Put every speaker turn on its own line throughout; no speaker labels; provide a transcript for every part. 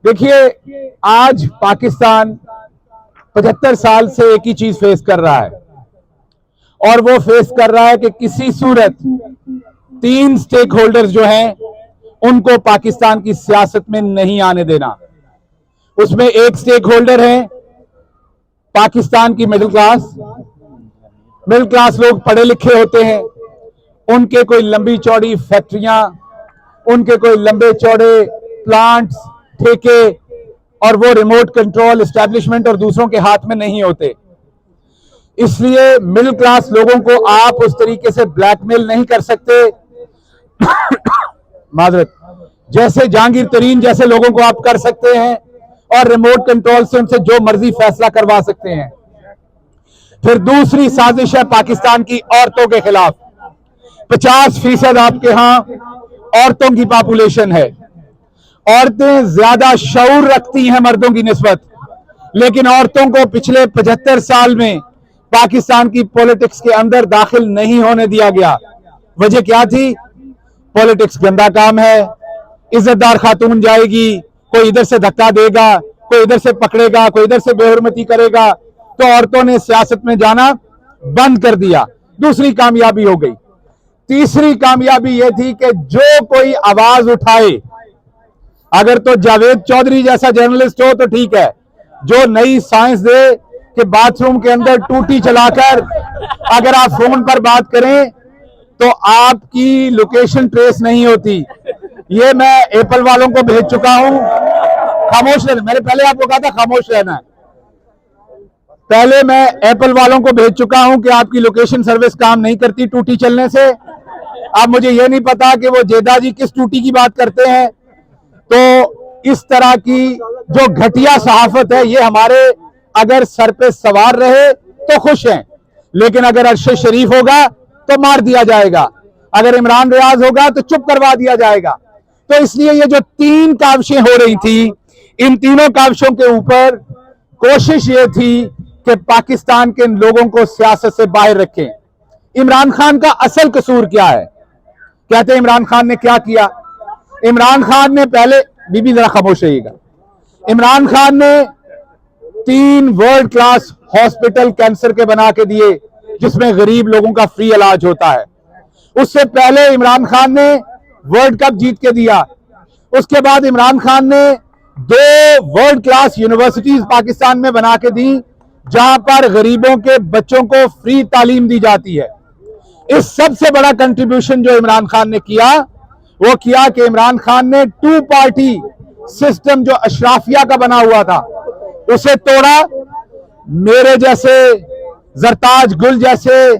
देखिए, आज पाकिस्तान 75 साल से एक ही चीज फेस कर रहा है और वो फेस कर रहा है कि किसी सूरत 3 स्टेक होल्डर्स जो हैं उनको पाकिस्तान की सियासत में नहीं आने देना। उसमें एक स्टेक होल्डर है पाकिस्तान की मिडिल क्लास लोग पढ़े लिखे होते हैं, उनके कोई लंबी चौड़ी फैक्ट्रियां, उनके कोई लंबे चौड़े प्लांट्स, ठेके और वो रिमोट कंट्रोल एस्टैब्लिशमेंट और दूसरों के हाथ में नहीं होते। इसलिए मिडिल क्लास लोगों को आप उस तरीके से ब्लैकमेल नहीं कर सकते माजरत, जैसे जहांगीर तरीन जैसे लोगों को आप कर सकते हैं और रिमोट कंट्रोल से उनसे जो मर्जी फैसला करवा सकते हैं। फिर दूसरी साजिश है पाकिस्तान की औरतों के खिलाफ। 50% आपके यहां औरतों की पॉपुलेशन है। औरतें ज्यादा शऊर रखती हैं मर्दों की निस्बत, लेकिन औरतों को पिछले 75 साल में पाकिस्तान की पॉलिटिक्स के अंदर दाखिल नहीं होने दिया गया। वजह क्या थी? पॉलिटिक्स गंदा काम है, इज्जतदार खातून जाएगी, कोई इधर से धक्का देगा, कोई इधर से पकड़ेगा, कोई इधर से बेहुरमती करेगा, तो औरतों ने सियासत में जाना बंद कर दिया। दूसरी कामयाबी हो गई। तीसरी कामयाबी यह थी कि जो कोई आवाज उठाए, अगर तो जावेद चौधरी जैसा जर्नलिस्ट हो तो ठीक है, जो नई साइंस दे कि बाथरूम के अंदर टूटी चलाकर अगर आप फोन पर बात करें तो आपकी लोकेशन ट्रेस नहीं होती। ये मैं एप्पल वालों को भेज चुका हूं। खामोश रहना, मैंने पहले आपको कहा था खामोश रहना है। पहले मैं एप्पल वालों को भेज चुका हूं कि आपकी लोकेशन सर्विस काम नहीं करती टूटी चलने से। अब मुझे ये नहीं पता कि वो जेदा जी किस टूटी की बात करते हैं। तो इस तरह की जो घटिया सहाफत है, ये हमारे अगर सर पे सवार रहे तो खुश हैं, लेकिन अगर अरशद शरीफ होगा तो मार दिया जाएगा, अगर इमरान रियाज होगा तो चुप करवा दिया जाएगा। तो इसलिए ये जो 3 काविशें हो रही थी, इन तीनों काविशों के ऊपर कोशिश ये थी कि पाकिस्तान के लोगों को सियासत से बाहर रखें। इमरान खान का असल कसूर क्या है? कहते हैं इमरान खान ने क्या किया? इमरान खान ने पहले, बीबी जरा खामोश रहिएगा, इमरान खान ने 3 वर्ल्ड क्लास हॉस्पिटल कैंसर के बना के दिए जिसमें गरीब लोगों का फ्री इलाज होता है। उससे पहले इमरान खान ने वर्ल्ड कप जीत के दिया। उसके बाद इमरान खान ने 2 वर्ल्ड क्लास यूनिवर्सिटीज पाकिस्तान में बना के दी जहां पर गरीबों के बच्चों को फ्री तालीम दी जाती है। इस सबसे बड़ा कंट्रीब्यूशन जो इमरान खान ने किया वो किया कि इमरान खान ने 2 पार्टी सिस्टम जो अशराफिया का बना हुआ था उसे तोड़ा। मेरे जैसे, जरताज गुल जैसे,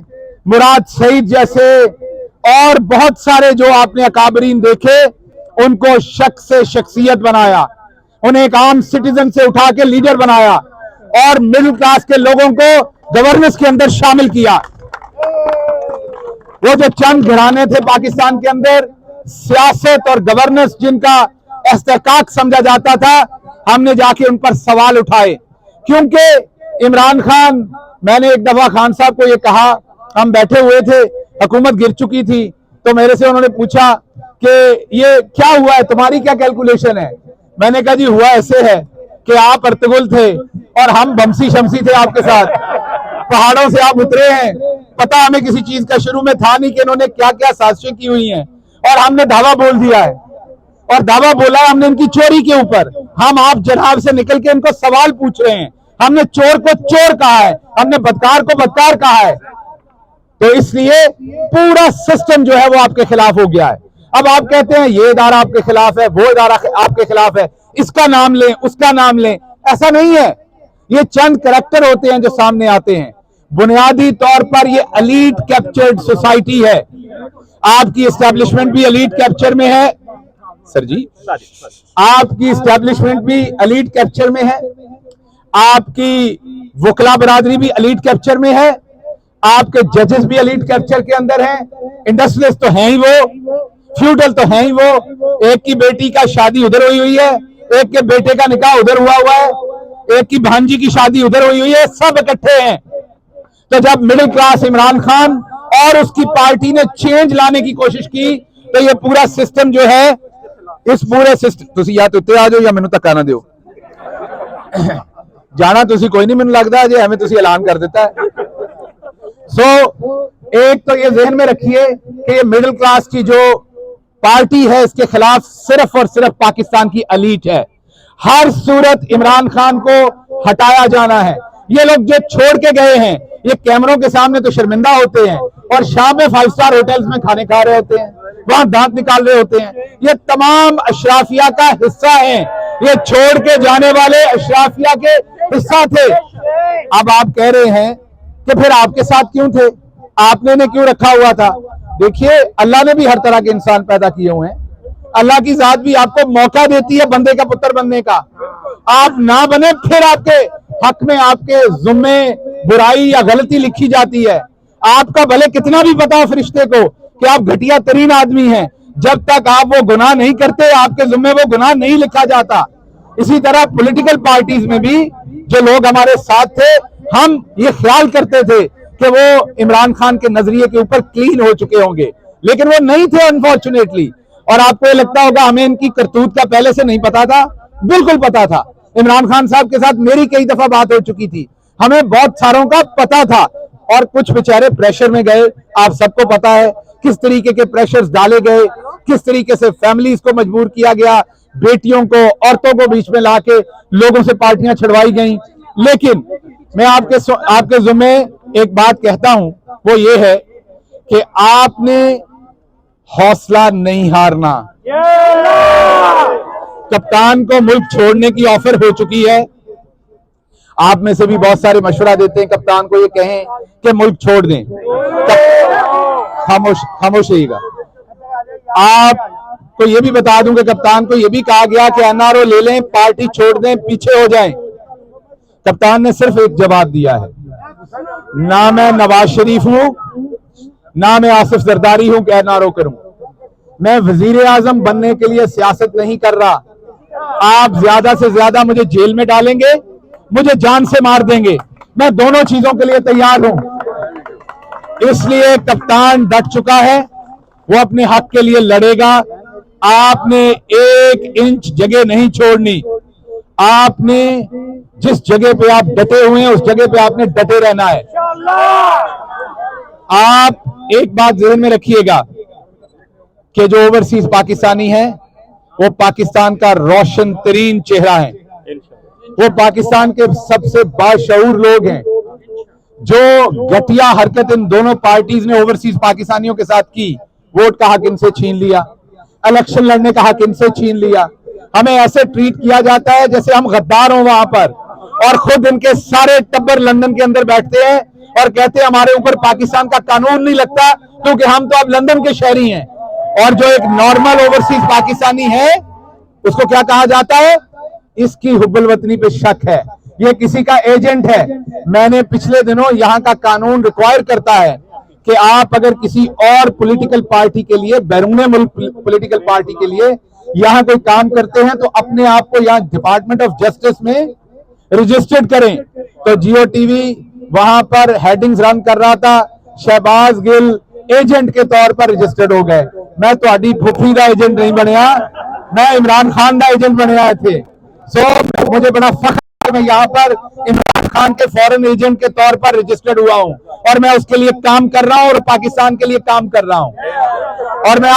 मुराद सईद जैसे और बहुत सारे जो आपने अकाबरीन देखे, उनको शख्स से शख्सियत बनाया, उन्हें एक आम सिटीजन से उठा के लीडर बनाया और मिडिल क्लास के लोगों को गवर्नेंस के अंदर शामिल किया। वो जो चंद घराने थे पाकिस्तान के अंदर, सियासत और गवर्नेंस जिनका इस्तेहकाक समझा जाता था, हमने जाके उन पर सवाल उठाए। क्योंकि इमरान खान, मैंने एक दफा खान साहब को ये कहा, हम बैठे हुए थे, हुकूमत गिर चुकी थी, तो मेरे से उन्होंने पूछा कि ये क्या हुआ है, तुम्हारी क्या कैलकुलेशन है? मैंने कहा जी हुआ ऐसे है कि आप अर्तुगरुल थे और हम बमसी शमसी थे आपके साथ, पहाड़ों से आप उतरे हैं, पता हमें किसी चीज का शुरू में था नहीं कि इन्होंने क्या क्या साजिशें की हुई हैं, और हमने धावा बोल दिया है। और दावा बोला है हमने इनकी चोरी के ऊपर। हम आप जनाब से निकल के इनको सवाल पूछ रहे हैं, हमने चोर को चोर कहा है, हमने बदकार को बदकार कहा है। तो इसलिए पूरा सिस्टम जो है वो आपके खिलाफ हो गया है। अब आप कहते हैं ये इदारा आपके खिलाफ है, वो इदारा आपके खिलाफ है, इसका नाम लें, उसका नाम लें। ऐसा नहीं है। ये चंद करैक्टर होते हैं जो सामने आते हैं। बुनियादी तौर पर ये एलीट कैप्चर्ड सोसाइटी है। आपकी एस्टैब्लिशमेंट भी एलीट कैप्चर में है सर जी, आपकी एस्टैब्लिशमेंट भी एलीट कैप्चर में है, आपकी वकला बरादरी भी एलीट कैप्चर में है, आपके जजेस भी एलीट कैप्चर के अंदर हैं, इंडस्ट्रियलिस्ट तो हैं ही वो, फ्यूडल तो हैं ही वो। एक की बेटी का शादी उधर हुई है, एक के बेटे का निकाह उधर हुआ है, एक की भांजी की शादी उधर हुई है, सब इकट्ठे हैं। तो जब मिडिल क्लास इमरान खान और उसकी पार्टी ने चेंज लाने की कोशिश की तो ये पूरा सिस्टम जो है इस पूरे सिस्टम तुसी या तो उत्ते आ जाओ या मैनू धक्का ना दिओ जाना तुसी कोई नहीं, मैनू लगता जे हमें तुसी ऐलान कर देता है। एक तो ये जहन में रखिए कि ये मिडिल क्लास की जो पार्टी है इसके खिलाफ सिर्फ और सिर्फ पाकिस्तान की एलीट है। हर सूरत इमरान खान को हटाया जाना है। ये लोग जो छोड़ के गए हैं ये कैमरों के सामने तो शर्मिंदा होते हैं और शाम में 5 स्टार होटल्स में खाने खा रहे होते हैं, वहां दांत निकाल रहे होते हैं। ये तमाम अशराफिया का हिस्सा हैं, ये छोड़ के जाने वाले अशराफिया के हिस्सा थे। अब आप कह रहे हैं कि फिर आपके साथ क्यों थे, आपने ने क्यों रखा हुआ था। देखिए अल्लाह ने भी हर तरह के इंसान पैदा किए हुए हैं। अल्लाह की जात भी आपको मौका देती है बंदे का पुत्र बनने का। आप ना बने फिर आपके हक में आपके जुम्मे बुराई या गलती लिखी जाती है। आपका भले कितना भी पता हो फरिश्ते को कि आप घटिया तरीन आदमी हैं, जब तक आप वो गुनाह नहीं करते आपके जुम्मे वो गुनाह नहीं लिखा जाता। इसी तरह पॉलिटिकल पार्टीज में भी जो लोग हमारे साथ थे, हम ये ख्याल करते थे कि वो इमरान खान के नजरिए के ऊपर क्लीन हो चुके होंगे, लेकिन वो नहीं थे अनफॉर्चुनेटली। और आपको ये लगता होगा हमें इनकी करतूत का पहले से नहीं पता था, बिल्कुल पता था। इमरान खान साहब के साथ मेरी कई दफा बात हो चुकी थी, हमें बहुत सारों का पता था। और कुछ बेचारे प्रेशर में गए, आप सबको पता है किस तरीके के प्रेशर्स डाले गए, किस तरीके से फैमिलीज को मजबूर किया गया, बेटियों को औरतों को बीच में लाके लोगों से पार्टियां छड़वाई गई। लेकिन मैं आपके जुम्मे एक बात कहता हूं, वो ये है कि आपने हौसला नहीं हारना। कप्तान को मुल्क छोड़ने की ऑफर हो चुकी है। आप में से भी बहुत सारे मशवरा देते हैं कप्तान को ये कहें कि मुल्क छोड़ दें। खामोश रहिएगा। आपको ये भी बता दूं कि कप्तान को ये भी कहा गया कि एनआरओ ले लें, पार्टी छोड़ दें, पीछे हो जाएं। कप्तान ने सिर्फ एक जवाब दिया है, ना मैं नवाज शरीफ हूं ना मैं आसिफ जरदारी हूं कि एनआरओ करूं। मैं वजीर आजम बनने के लिए सियासत नहीं कर रहा। आप ज्यादा से ज्यादा मुझे जेल में डालेंगे, मुझे जान से मार देंगे, मैं दोनों चीजों के लिए तैयार हूं। इसलिए कप्तान डट चुका है, वो अपने हक के लिए लड़ेगा। आपने 1 इंच जगह नहीं छोड़नी। आपने जिस जगह पे आप डटे हुए हैं उस जगह पे आपने डटे रहना है। आप एक बात ध्यान में रखिएगा कि जो ओवरसीज पाकिस्तानी है वो पाकिस्तान का रोशन तरीन चेहरा है, वो पाकिस्तान के सबसे बाशऊर लोग हैं। जो घटिया हरकत इन दोनों पार्टीज ने ओवरसीज पाकिस्तानियों के साथ की, वोट का हक इनसे छीन लिया, इलेक्शन लड़ने का हक इनसे छीन लिया। हमें ऐसे ट्रीट किया जाता है जैसे हम गद्दार हों वहां पर, और खुद इनके सारे टब्बर लंदन के अंदर बैठते हैं और कहते हैं हमारे ऊपर पाकिस्तान का कानून नहीं लगता क्योंकि हम तो अब लंदन के शहरी हैं। और जो एक नॉर्मल ओवरसीज पाकिस्तानी है उसको क्या कहा जाता है, इसकी हुब्बुल वतनी पे शक है, ये किसी का एजेंट है। मैंने पिछले दिनों यहां का कानून रिक्वायर करता है कि आप अगर किसी और पॉलिटिकल पार्टी के लिए, बैरून मुल्क पॉलिटिकल पार्टी के लिए यहां कोई काम करते हैं तो अपने आप को यहां डिपार्टमेंट ऑफ जस्टिस में रजिस्टर्ड करें। तो जियो टीवी वहां पर हेडिंग्स रन कर रहा था, शहबाज गिल एजेंट के तौर पर रजिस्टर्ड हो गए। मैं तो फुफी का एजेंट नहीं बनया, मैं इमरान खान का एजेंट बनया थे। मुझे बड़ा फख्र, मैं यहाँ पर इमरान खान के फॉरेन एजेंट के तौर पर रजिस्टर्ड हुआ हूँ और मैं उसके लिए काम कर रहा हूँ और पाकिस्तान के लिए काम कर रहा हूँ। और मैं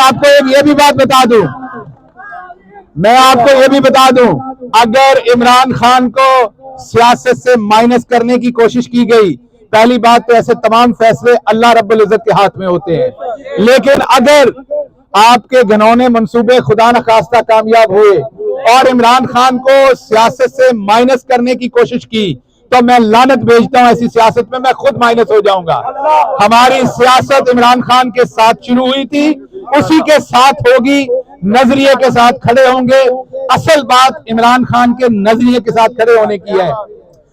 आपको ये भी बात बता दूं, मैं आपको ये भी बता दूं, अगर इमरान खान को सियासत से माइनस करने की कोशिश की गई, पहली बात तो ऐसे तमाम फैसले अल्लाह रब्बुल इज्जत के हाथ में होते हैं। लेकिन अगर आपके घनौने मंसूबे खुदा न खास्ता कामयाब हुए और इमरान खान को सियासत से माइनस करने की कोशिश की, तो मैं लानत भेजता हूं ऐसी सियासत में, मैं खुद माइनस हो जाऊंगा। हमारी सियासत इमरान खान के साथ शुरू हुई थी, उसी के साथ होगी, नजरिए के साथ खड़े होंगे। असल बात इमरान खान के नजरिए के साथ खड़े होने की है।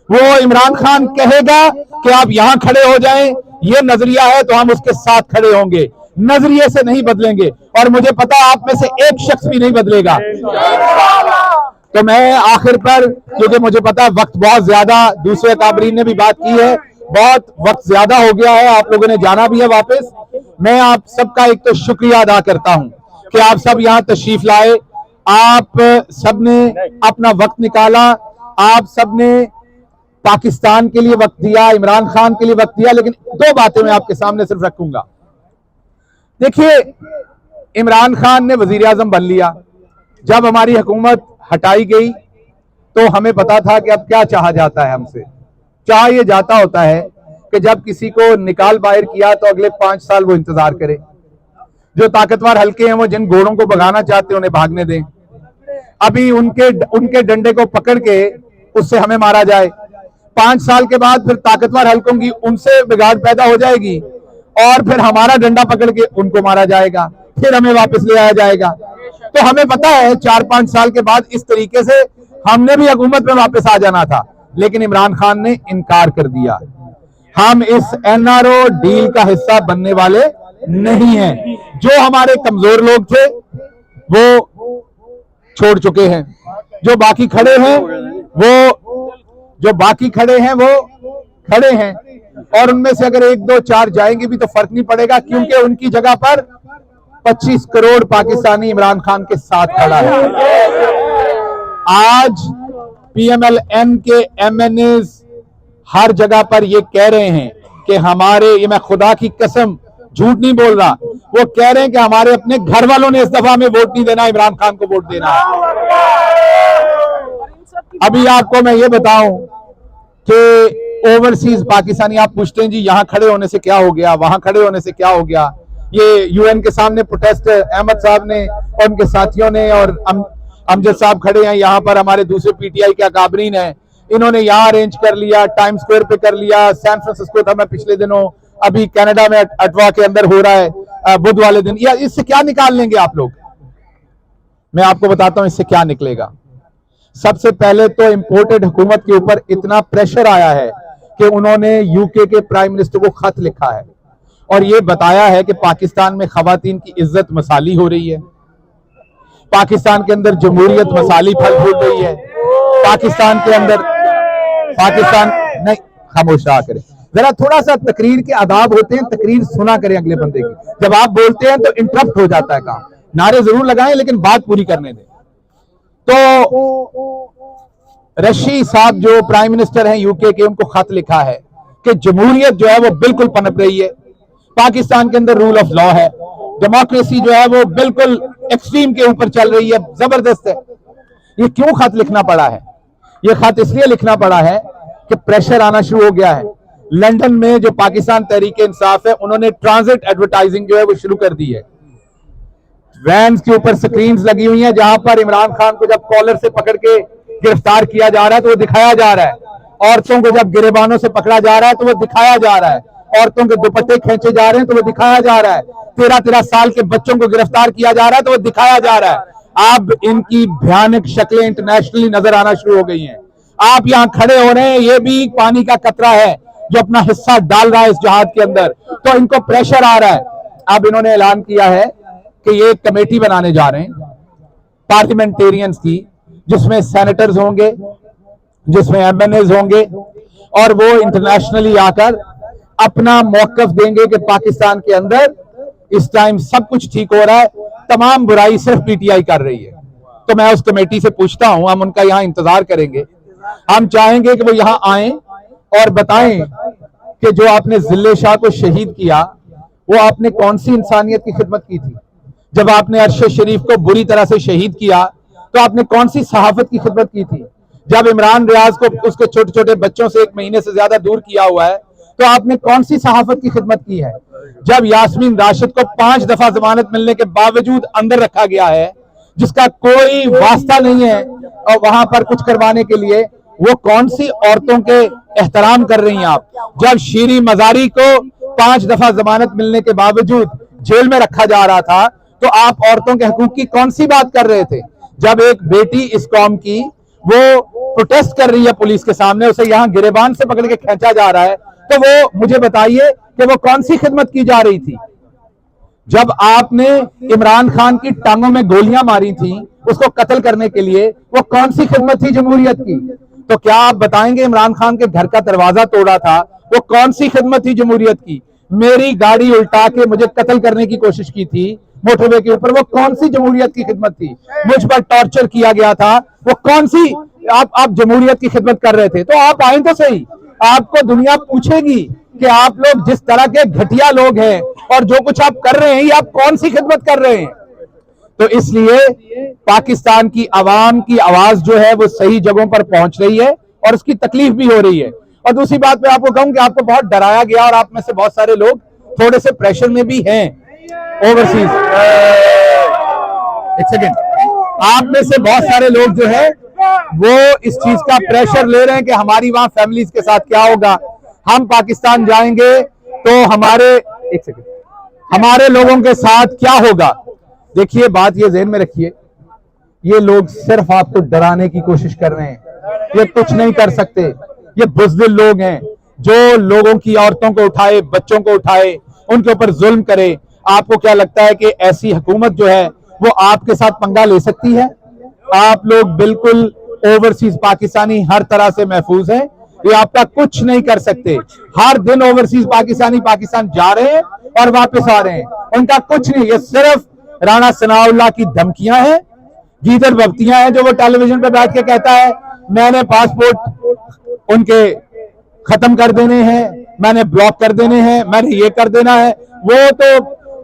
वो इमरान खान कहेगा कि आप यहां खड़े हो जाएं, ये नजरिया है तो हम उसके साथ खड़े होंगे, नजरिए से नहीं बदलेंगे। और मुझे पता आप में से एक शख्स भी नहीं बदलेगा। तो मैं आखिर पर, क्योंकि मुझे पता वक्त बहुत ज्यादा, दूसरे काबरीन ने भी बात की है, बहुत वक्त ज्यादा हो गया है, आप लोगों ने जाना भी है वापस। मैं आप सबका एक तो शुक्रिया अदा करता हूं। कि आप सब यहां तशरीफ लाए, आप सबने अपना वक्त निकाला, आप सबने पाकिस्तान के लिए वक्त दिया, इमरान खान के लिए वक्त दिया। लेकिन दो बातें मैं आपके सामने सिर्फ रखूंगा। देखिए, इमरान खान ने वजीर आजम बन लिया, जब हमारी हुकूमत हटाई गई तो हमें पता था कि अब क्या चाहा जाता है हमसे। चाहा यह जाता होता है कि जब किसी को निकाल बाहर किया तो अगले 5 साल वो इंतजार करे, जो ताकतवर हल्के हैं वो जिन घोड़ों को भगाना चाहते हैं उन्हें भागने दें, अभी उनके डंडे को पकड़ के उससे हमें मारा जाए। 5 साल के बाद फिर ताकतवर हल्कों की उनसे बिगाड़ पैदा हो जाएगी और फिर हमारा डंडा पकड़ के उनको मारा जाएगा, फिर हमें वापस ले आया जाएगा। तो हमें पता है 4-5 साल के बाद इस तरीके से हमने भी हुकूमत में वापस आ जाना था, लेकिन इमरान खान ने इनकार कर दिया। हम इस एनआरओ डील का हिस्सा बनने वाले नहीं हैं। जो हमारे कमजोर लोग थे वो छोड़ चुके हैं, जो बाकी खड़े हैं वो खड़े हैं, और उनमें से अगर 1, 2, 4 जाएंगे भी तो फर्क नहीं पड़ेगा, क्योंकि उनकी जगह पर 25 करोड़ पाकिस्तानी इमरान खान के साथ खड़ा है। आज पीएमएलएन के एमएनएज हर जगह पर ये कह रहे हैं कि हमारे, ये मैं खुदा की कसम झूठ नहीं बोल रहा, वो कह रहे हैं कि हमारे अपने घर वालों ने इस दफा में वोट नहीं देना, इमरान खान को वोट देना है। अभी आपको मैं ये बताऊं कि ओवरसीज पाकिस्तानी, आप पूछते हैं जी यहां खड़े होने से क्या हो गया, वहां खड़े होने से क्या हो गया। ये यूएन के सामने प्रोटेस्ट अहमद साहब ने और उनके साथियों ने और अमजद साहब खड़े हैं, यहाँ पर हमारे दूसरे पीटीआई के अकाबरीन हैं, इन्होंने यहाँ अरेंज कर लिया, टाइम स्क्वायर पे कर लिया, सैन फ्रांसिस्को था मैं पिछले दिनों, अभी कनाडा में अटवा के अंदर हो रहा है बुध वाले दिन। या इससे क्या निकाल लेंगे आप लोग? मैं आपको बताता हूं इससे क्या निकलेगा। सबसे पहले तो इंपोर्टेड हुकूमत के ऊपर इतना प्रेशर आया है कि उन्होंने यूके के प्राइम मिनिस्टर को खत लिखा है और यह बताया है कि पाकिस्तान में खवातीन की इज्जत मसाली हो रही है, पाकिस्तान के अंदर जमहूरियत मसाली फल फूल रही है, पाकिस्तान के अंदर नहीं, खामोश रहा करें जरा, थोड़ा सा तकरीर के आदाब होते हैं, तकरीर सुना करें अगले बंदे की। जब आप बोलते हैं तो इंटरप्ट हो जाता है काम, नारे जरूर लगाएं लेकिन बात पूरी करने दें। तो रशी साहब जो प्राइम मिनिस्टर हैं यूके के, उनको खत लिखा है कि जमहूरियत जो है वो बिल्कुल पनप रही है, पाकिस्तान के अंदर रूल ऑफ लॉ है, डेमोक्रेसी जो है वो बिल्कुल एक्सट्रीम के ऊपर चल रही है, जबरदस्त है। ये क्यों खत लिखना पड़ा है? ये खत इसलिए लिखना पड़ा है कि प्रेशर आना शुरू हो गया है। लंदन में जो पाकिस्तान तहरीक इंसाफ है, उन्होंने ट्रांजिट एडवर्टाइजिंग जो है वो शुरू कर दी है। वैन्स के ऊपर स्क्रीन्स लगी हुई हैं जहां पर इमरान खान को जब कॉलर से पकड़ के गिरफ्तार किया जा रहा है तो वो दिखाया जा रहा है, औरतों को जब गिरेबानों से पकड़ा जा रहा है तो वो दिखाया जा रहा है, औरतों के दुपट्टे खींचे जा रहे हैं तो वो दिखाया जा रहा है, 13-13 साल के बच्चों को गिरफ्तार किया जा रहा है तो वो दिखाया जा रहा है। अब इनकी भयानक शक्लें इंटरनेशनली नजर आना शुरू हो गई हैं। आप यहां खड़े हो रहे हैं, ये भी पानी का कतरा है जो अपना हिस्सा डाल रहा है इस जहाज के अंदर, तो इनको प्रेशर आ रहा है। अब इन्होंने ऐलान किया है कि ये एक कमेटी बनाने जा रहे हैं पार्लियामेंटेरियंस की, जिसमें सेनेटर्स होंगे, जिसमें एमएनएज होंगे, और वो इंटरनेशनली आकर अपना मौकफ देंगे कि पाकिस्तान के अंदर इस टाइम सब कुछ ठीक हो रहा है, तमाम बुराई सिर्फ पीटीआई कर रही है। तो मैं उस कमेटी से पूछता हूं, हम उनका यहां इंतजार करेंगे, हम चाहेंगे कि वो यहां आए और बताएं कि जो आपने जिले शाह को शहीद किया वो आपने कौन सी इंसानियत की खिदमत की थी। जब आपने अरशद शरीफ को बुरी तरह से शहीद किया तो आपने कौन सी सहाफत की खिदमत की थी। जब इमरान रियाज को उसके छोटे छोटे बच्चों से 1 महीने से ज्यादा दूर किया हुआ है तो आपने कौन सी सहाफत की खिदमत की है। जब यास्मीन राशिद को 5 दफा जमानत मिलने के बावजूद अंदर रखा गया है, जिसका कोई वास्ता नहीं है और वहां पर कुछ करवाने के लिए, वो कौन सी औरतों के एहतराम कर रही हैं आप। जब शीरी मजारी को 5 दफा जमानत मिलने के बावजूद जेल में रखा जा रहा था तो आप औरतों के हकूक की कौन सी बात कर रहे थे। जब एक बेटी इस कौम की वो प्रोटेस्ट कर रही है पुलिस के सामने, उसे यहां गिरेबान से पकड़ के खींचा जा रहा है, तो वो मुझे बताइए कि वो कौन सी खिदमत की जा रही थी। जब आपने इमरान खान की टांगों में गोलियां मारी थी उसको कत्ल करने के लिए, वो कौन सी खिदमत थी जमहूरियत की। तो क्या आप बताएंगे इमरान खान के घर का दरवाजा तोड़ा था, वो कौन सी खिदमत थी जमहूरियत की। मेरी गाड़ी उल्टा के मुझे कत्ल करने की कोशिश की थी, मोटरवे के ऊपर, वो कौन सी जमहूरियत की खिदमत थी? मुझ पर टॉर्चर किया गया था, वो कौन सी आप जमहूरियत की खिदमत कर रहे थे? तो आप आए तो सही, आपको दुनिया पूछेगी कि आप लोग जिस तरह के घटिया लोग हैं और जो कुछ आप कर रहे हैं, ये आप कौन सी खिदमत कर रहे हैं? तो इसलिए पाकिस्तान की आवाम की आवाज जो है वो सही जगहों पर पहुंच रही है और उसकी तकलीफ भी हो रही है। और दूसरी बात मैं आपको कहूं कि आपको बहुत डराया गया और आप में से बहुत सारे लोग थोड़े से प्रेशर में भी हैं ओवरसीज। एक सेकेंड, आप में से बहुत सारे लोग जो है वो इस चीज का प्रेशर ले रहे हैं कि हमारी वहां फैमिलीज के साथ क्या होगा, हम पाकिस्तान जाएंगे तो हमारे लोगों के साथ क्या होगा। देखिए, बात ये ज़हन में रखिए, ये लोग सिर्फ आपको डराने की कोशिश कर रहे हैं, ये कुछ नहीं कर सकते। ये बुज़दिल लोग हैं जो लोगों की औरतों को उठाए, बच्चों को उठाए, उनके ऊपर जुल्म करे। आपको क्या लगता है कि ऐसी हुकूमत जो है वो आपके साथ पंगा ले सकती है? आप लोग बिल्कुल ओवरसीज पाकिस्तानी हर तरह से महफूज हैं, ये आपका कुछ नहीं कर सकते। हर दिन ओवरसीज पाकिस्तानी पाकिस्तान जा रहे हैं और वापस आ रहे हैं, उनका कुछ नहीं। ये सिर्फ राणा सनाउल्लाह की धमकियां हैं, गीदड़ बफ्तियां हैं जो वो टेलीविजन पे बैठ के कहता है मैंने पासपोर्ट उनके खत्म कर देने हैं, मैंने ब्लॉक कर देने हैं, मैंने ये कर देना है। वो तो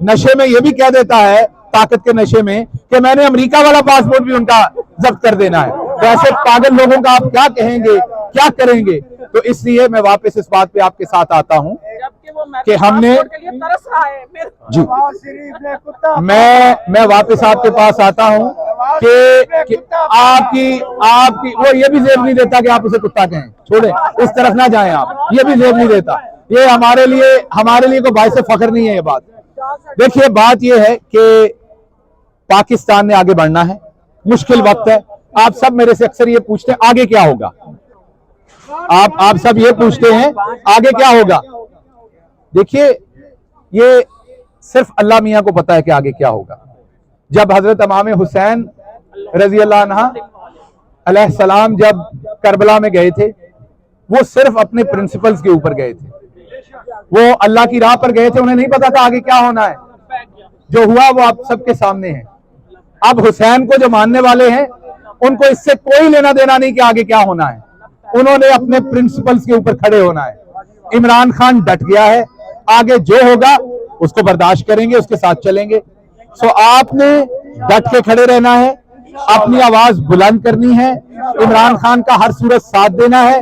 नशे में ये भी कह देता है, ताकत के नशे में, कि मैंने अमेरिका वाला पासपोर्ट भी उनका जब्त कर देना है। तो ऐसे पागल लोगों का आप क्या कहेंगे, क्या करेंगे? तो इसलिए मैं वापस इस बात पे आपके साथ आता हूं कि हमने जी मैं वापस आपके पास आता हूं कि आपकी वो ये भी जेब नहीं देता कि आप उसे कुत्ता कहें। छोड़े, इस तरफ ना जाएं आप, ये भी जेब नहीं देता। ये हमारे लिए कोई बाइस फख्र नहीं है ये बात। देखिए, बात ये है कि पाकिस्तान ने आगे बढ़ना है, मुश्किल वक्त है। आप सब मेरे से अक्सर ये पूछते हैं आगे क्या होगा, आप सब ये पूछते हैं आगे क्या होगा। देखिए, ये सिर्फ अल्लाह मियां को पता है कि आगे क्या होगा। जब हजरत इमाम हुसैन रजी अल्लाह अन्हा अलैहिस्सलाम जब करबला में गए थे, वो सिर्फ अपने प्रिंसिपल्स के ऊपर गए थे, वो अल्लाह की राह पर गए थे, उन्हें नहीं पता था आगे क्या होना है। जो हुआ वो आप सबके सामने है। अब हुसैन को जो मानने वाले हैं उनको इससे कोई लेना देना नहीं कि आगे क्या होना है, उन्होंने अपने प्रिंसिपल्स के ऊपर खड़े होना है। इमरान खान डट गया है, आगे जो होगा उसको बर्दाश्त करेंगे, उसके साथ चलेंगे। सो आपने डट के खड़े रहना है, अपनी आवाज बुलंद करनी है, इमरान खान का हर सूरत साथ देना है,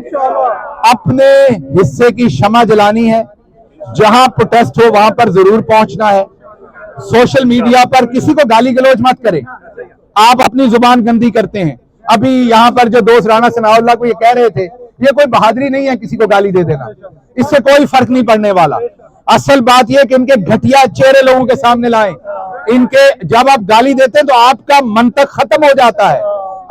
अपने हिस्से की शमा जलानी है, जहां प्रोटेस्ट हो वहां पर जरूर पहुंचना है। सोशल मीडिया पर किसी को गाली गलौज मत करें, आप अपनी जुबान गंदी करते हैं। अभी यहाँ पर जो दोस्त राणा सनाउल्लाह को ये कह रहे थे, ये कोई बहादुरी नहीं है किसी को गाली दे देना, इससे कोई फर्क नहीं पड़ने वाला। असल बात यह कि इनके घटिया चेहरे लोगों के सामने लाएं। इनके जब आप गाली देते हैं तो आपका मंतक खत्म हो जाता है,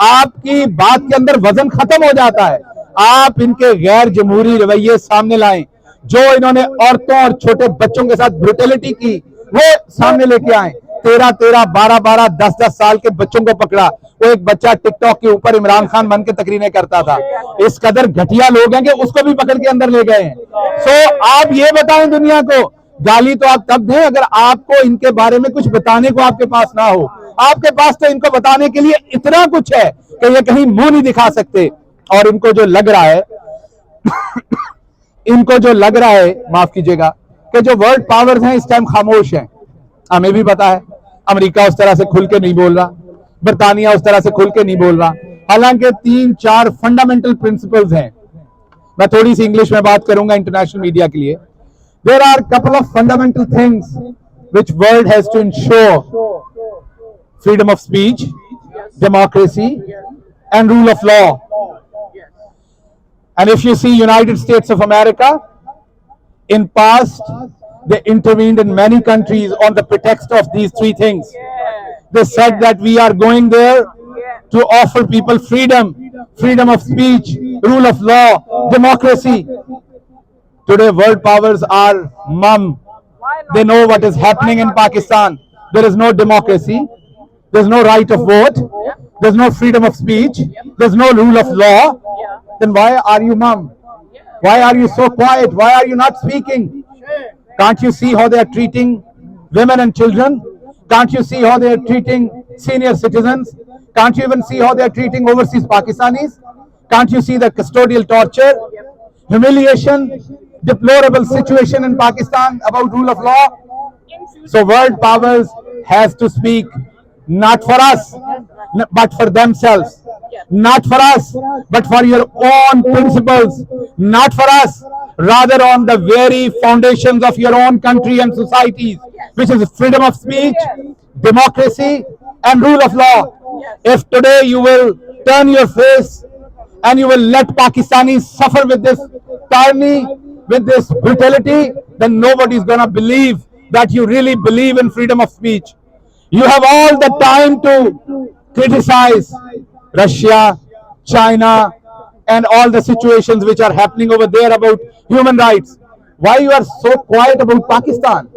आपकी बात के अंदर वजन खत्म हो जाता है। आप इनके गैर जमहूरी रवैये सामने लाएं, जो इन्होंने औरतों और छोटे बच्चों के साथ ब्रुटलिटी की वो सामने लेके आए। 13-13, 12-12, 10-10 साल के बच्चों को पकड़ा। वो एक बच्चा टिकटॉक के ऊपर इमरान खान बन के तकरीरें करता था। इस कदर घटिया लोग हैं कि उसको भी पकड़ के अंदर ले गए हैं। सो आप ये बताएं दुनिया को, गाली तो आप तब दें अगर आपको इनके बारे में कुछ बताने को आपके पास ना हो। आपके पास तो इनको बताने के लिए इतना कुछ है कि ये कहीं मुंह नहीं दिखा सकते। और इनको जो लग रहा है माफ कीजिएगा, कि जो वर्ल्ड पावर्स हैं इस टाइम खामोश हैं। हमें भी पता है अमेरिका उस तरह से खुल के नहीं बोल रहा, बरतानिया उस तरह से खुल के नहीं बोल रहा, हालांकि 3-4 फंडामेंटल प्रिंसिपल्स हैं। मैं थोड़ी सी इंग्लिश में बात करूंगा इंटरनेशनल मीडिया के लिए। There are couple of fundamental things which world has to ensure: freedom of speech, democracy and rule of law. And if you see United States of America, in past, they intervened in many countries on the pretext of these three things. They said that we are going there to offer people freedom, freedom of speech, rule of law, democracy. Today, world powers are mum. They know what is happening in Pakistan. There is no democracy. There's no right of vote. There's no freedom of speech. There's no rule of law. Then why are you mum? Why are you so quiet? Why are you not speaking? Can't you see how they are treating women and children? Can't you see how they are treating senior citizens? Can't you even see how they are treating overseas Pakistanis? Can't you see the custodial torture, humiliation, deplorable situation in Pakistan about rule of law? So world powers has to speak, not for us, but for themselves. Not for us, but for your own principles. Not for us, rather on the very foundations of your own country and societies, which is freedom of speech, democracy, and rule of law. If today you will turn your face and you will let Pakistanis suffer with this tyranny, with this brutality, then nobody is going to believe that you really believe in freedom of speech. You have all the time to criticize Russia, China, and all the situations which are happening over there about human rights. Why you are so quiet about Pakistan?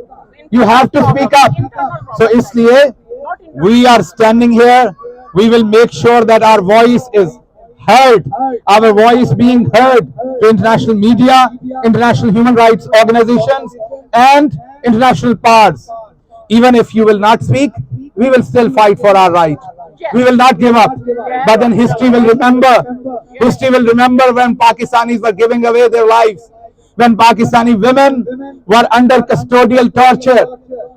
You have to speak up. So isliye we are standing here. We will make sure that our voice is heard, our voice being heard to international media, international human rights organizations, and international powers. Even if you will not speak, we will still fight for our right. We will not give up. But then history will remember. History will remember when Pakistanis were giving away their lives, when Pakistani women were under custodial torture,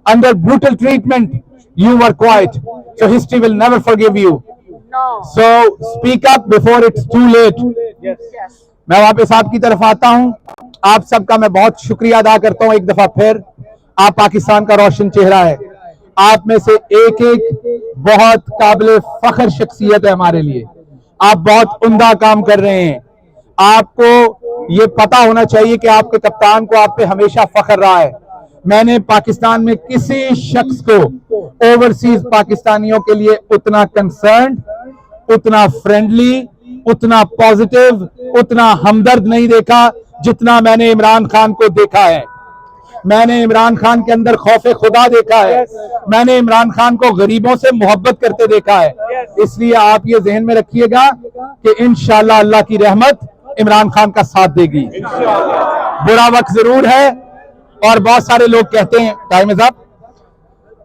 under brutal treatment. You were quiet. So history will never forgive you. So speak up before it's too late. मैं वापस आपकी तरफ आता हूं. आप सबका मैं बहुत शुक्रिया अदा करता हूं एक दफा फिर. आप पाकिस्तान का रोशन चेहरा है. आप में से एक एक बहुत काबिल फख्र शख्सियत है हमारे लिए. आप बहुत उम्दा काम कर रहे हैं. आपको ये पता होना चाहिए कि आपके कप्तान को आप पे हमेशा फख्र रहा है. मैंने पाकिस्तान में किसी शख्स को ओवरसीज पाकिस्तानियों के लिए उतना कंसर्न, उतना फ्रेंडली, उतना पॉजिटिव, उतना हमदर्द नहीं देखा जितना मैंने इमरान खान को देखा है. मैंने इमरान खान के अंदर खौफ खुदा देखा है. मैंने इमरान खान को गरीबों से मोहब्बत करते देखा है. इसलिए आप ये जहन में रखिएगा कि इंशाअल्लाह अल्लाह की रहमत इमरान खान का साथ देगी. बुरा वक्त जरूर है और बहुत सारे लोग कहते हैं टाइम इज अप.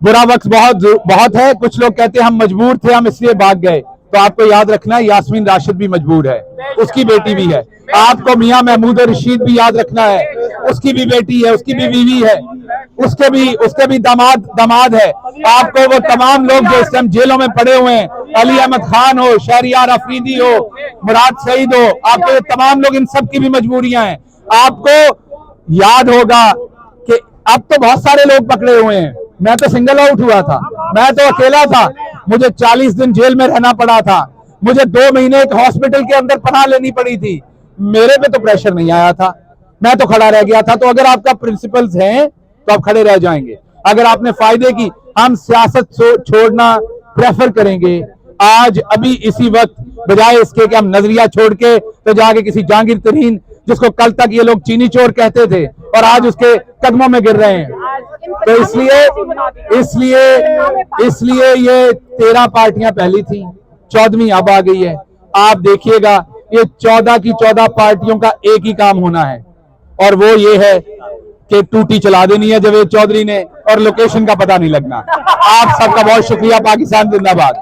बुरा वक्त बहुत है. कुछ लोग कहते हैं हम मजबूर थे, हम इसलिए भाग गए. तो आपको याद रखना है यास्मीन राशिद भी मजबूर है, उसकी बेटी भी है. आपको मियां महमूद रशीद भी याद रखना है, उसकी भी बेटी है, उसकी भी बीवी है, उसके भी दामाद है. आपको वो तमाम लोग जो इस टाइम जेलों में पड़े हुए हैं, अली अहमद खान हो, शहरियार अफरीदी हो, मुराद सईद हो, आपके तमाम लोग, इन सब की भी मजबूरियां हैं. आपको याद होगा कि अब तो बहुत सारे लोग पकड़े हुए हैं. मैं तो सिंगल आउट हुआ था, मैं तो अकेला था. मुझे 40 दिन जेल में रहना पड़ा था. मुझे 2 महीने एक हॉस्पिटल के अंदर पनाह लेनी पड़ी थी. मेरे पे तो प्रेशर नहीं आया था, मैं तो खड़ा रह गया था. तो अगर आपका प्रिंसिपल्स हैं तो आप खड़े रह जाएंगे. अगर आपने फायदे की, हम सियासत छोड़ना प्रेफर करेंगे आज अभी इसी वक्त, बजाय इसके कि हम नजरिया छोड़ के तो जाके किसी जहांगीर तरीन, जिसको कल तक ये लोग चीनी चोर कहते थे और आज उसके कदमों में गिर रहे हैं. तो इसलिए ये 13 पार्टियां पहली थी, 14वीं अब आ गई है. आप देखिएगा ये 14 की 14 पार्टियों का एक ही काम होना है और वो ये है कि टूटी चला देनी है जावेद चौधरी ने और लोकेशन का पता नहीं लगना. आप सबका बहुत शुक्रिया. पाकिस्तान जिंदाबाद.